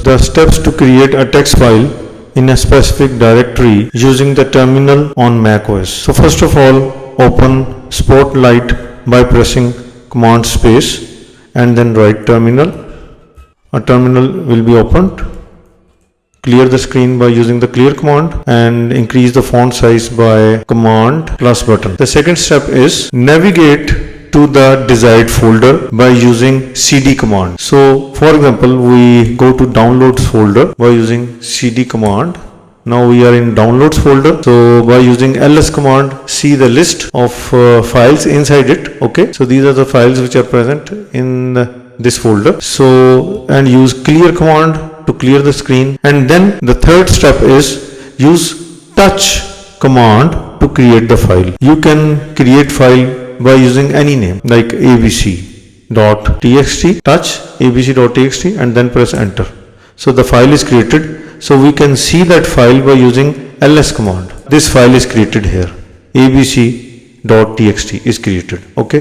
the steps to create a text file in a specific directory using the terminal on macOS. So first of all, open Spotlight by pressing Command space and then write terminal. A terminal will be opened. Clear the screen by using the clear command and increase the font size by Command plus button. The second step is navigate to the desired folder by using cd command. So for example, we go to downloads folder by using cd command. Now we are in downloads folder. So by using ls command, see the list of files inside it. Okay, so these are the files which are present in this folder. So and use clear command to clear the screen. And then the third step is use touch command to create the file. You can create file by using any name like abc.txt, touch abc.txt and then press enter. So the file is created. So we can see that file by using ls command. This file is created here. abc.txt is created. Okay.